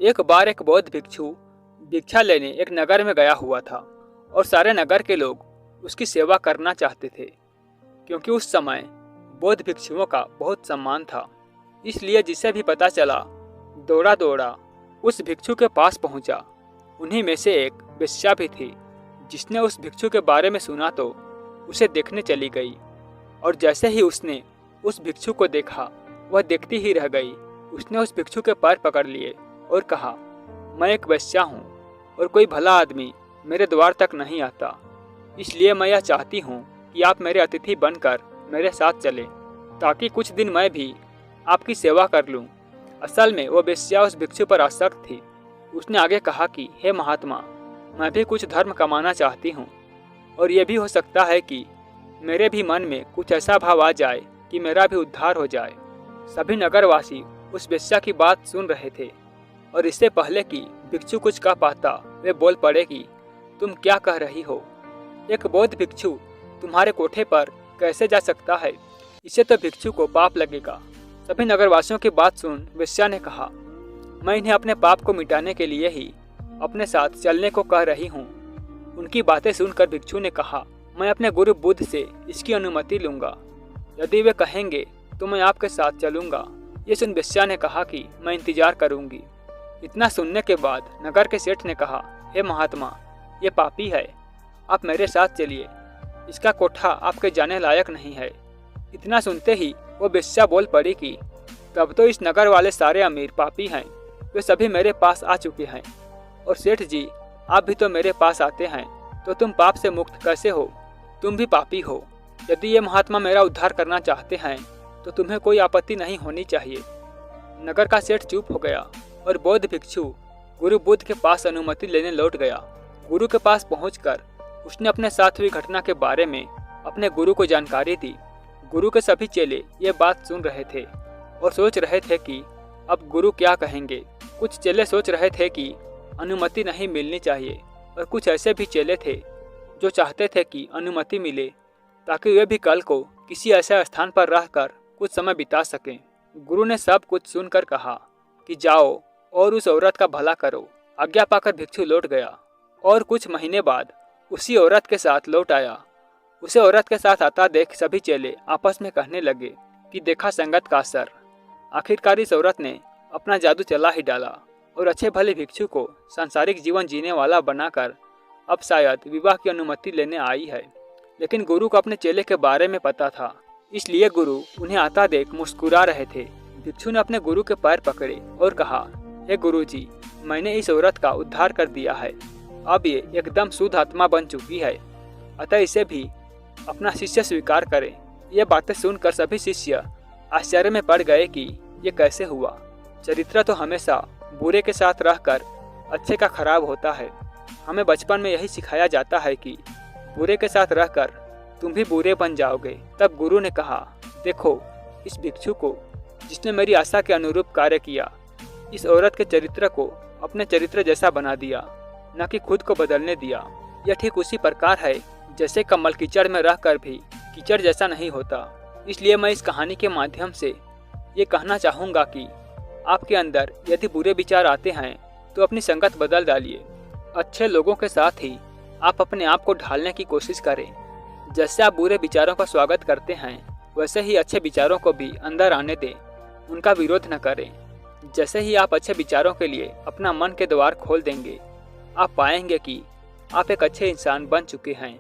एक बार एक बौद्ध भिक्षु भिक्षा लेने एक नगर में गया हुआ था और सारे नगर के लोग उसकी सेवा करना चाहते थे, क्योंकि उस समय बौद्ध भिक्षुओं का बहुत सम्मान था। इसलिए जिसे भी पता चला दौड़ा दौड़ा उस भिक्षु के पास पहुंचा। उन्हीं में से एक वेश्या भी थी, जिसने उस भिक्षु के बारे में सुना तो उसे देखने चली गई। और जैसे ही उसने उस भिक्षु को देखा, वह देखती ही रह गई। उसने उस भिक्षु के पैर पकड़ लिए और कहा, मैं एक वेश्या हूँ और कोई भला आदमी मेरे द्वार तक नहीं आता, इसलिए मैं यह चाहती हूँ कि आप मेरे अतिथि बनकर मेरे साथ चलें, ताकि कुछ दिन मैं भी आपकी सेवा कर लूँ। असल में वो वेश्या उस भिक्षु पर आसक्त थी। उसने आगे कहा कि हे महात्मा, मैं भी कुछ धर्म कमाना चाहती हूँ और ये भी हो सकता है कि मेरे भी मन में कुछ ऐसा भाव आ जाए कि मेरा भी उद्धार हो जाए। सभी नगरवासी उस वेश्या की बात सुन रहे थे और इससे पहले कि भिक्षु कुछ कह पाता, वे बोल पड़े कि तुम क्या कह रही हो? एक बौद्ध भिक्षु तुम्हारे कोठे पर कैसे जा सकता है? इससे तो भिक्षु को पाप लगेगा। सभी नगरवासियों की बात सुन वेश्या ने कहा, मैं इन्हें अपने पाप को मिटाने के लिए ही अपने साथ चलने को कह रही हूँ। उनकी बातें सुनकर भिक्षु ने कहा, मैं अपने गुरु बुद्ध से इसकी अनुमति लूंगा। यदि वे कहेंगे तो मैं आपके साथ चलूंगा। ये सुन वेश्या ने कहा कि मैं इंतजार करूंगी। इतना सुनने के बाद नगर के सेठ ने कहा, हे महात्मा, ये पापी है, आप मेरे साथ चलिए, इसका कोठा आपके जाने लायक नहीं है। इतना सुनते ही वो वेश्या बोल पड़ी कि तब तो इस नगर वाले सारे अमीर पापी हैं, वे सभी मेरे पास आ चुके हैं। और सेठ जी, आप भी तो मेरे पास आते हैं, तो तुम पाप से मुक्त कैसे हो? तुम भी पापी हो। यदि ये महात्मा मेरा उद्धार करना चाहते हैं तो तुम्हें कोई आपत्ति नहीं होनी चाहिए। नगर का सेठ चुप हो गया और बौद्ध भिक्षु गुरु बुद्ध के पास अनुमति लेने लौट गया। गुरु के पास पहुंचकर उसने अपने साथ हुई घटना के बारे में अपने गुरु को जानकारी दी। गुरु के सभी चेले ये बात सुन रहे थे और सोच रहे थे कि अब गुरु क्या कहेंगे। कुछ चेले सोच रहे थे कि अनुमति नहीं मिलनी चाहिए और कुछ ऐसे भी चेले थे जो चाहते थे कि अनुमति मिले, ताकि वे भी कल को किसी ऐसे स्थान पर रहकर कुछ समय बिता सकें। गुरु ने सब कुछ सुनकर कहा कि जाओ और उस औरत का भला करो। आज्ञा पाकर भिक्षु लौट गया और कुछ महीने बाद उसी औरत के साथ लौट आया। उसे औरत के साथ आता देख सभी चेले आपस में कहने लगे कि देखा संगत का असर। आखिरकार इस औरत ने अपना जादू चला ही डाला और अच्छे भले भिक्षु को सांसारिक जीवन जीने वाला बनाकर अब शायद विवाह की अनुमति लेने आई है। लेकिन गुरु को अपने चेले के बारे में पता था, इसलिए गुरु उन्हें आता देख मुस्कुरा रहे थे। भिक्षु ने अपने गुरु के पैर पकड़े और कहा, हे गुरु जी, मैंने इस औरत का उद्धार कर दिया है। अब ये एकदम शुद्ध आत्मा बन चुकी है, अतः इसे भी अपना शिष्य स्वीकार करें। ये बातें सुनकर सभी शिष्य आश्चर्य में पड़ गए कि ये कैसे हुआ। चरित्र तो हमेशा बुरे के साथ रहकर अच्छे का खराब होता है। हमें बचपन में यही सिखाया जाता है कि बुरे के साथ रहकर तुम भी बुरे बन जाओगे। तब गुरु ने कहा, देखो इस भिक्षु को जिसने मेरी आशा के अनुरूप कार्य किया, इस औरत के चरित्र को अपने चरित्र जैसा बना दिया, न कि खुद को बदलने दिया। यह ठीक उसी प्रकार है जैसे कमल कीचड़ में रहकर भी कीचड़ जैसा नहीं होता। इसलिए मैं इस कहानी के माध्यम से ये कहना चाहूँगा कि आपके अंदर यदि बुरे विचार आते हैं तो अपनी संगत बदल डालिए। अच्छे लोगों के साथ ही आप अपने आप को ढालने की कोशिश करें। जैसे आप बुरे विचारों का स्वागत करते हैं, वैसे ही अच्छे विचारों को भी अंदर आने दें, उनका विरोध न करें। जैसे ही आप अच्छे विचारों के लिए अपना मन के द्वार खोल देंगे, आप पाएंगे कि आप एक अच्छे इंसान बन चुके हैं।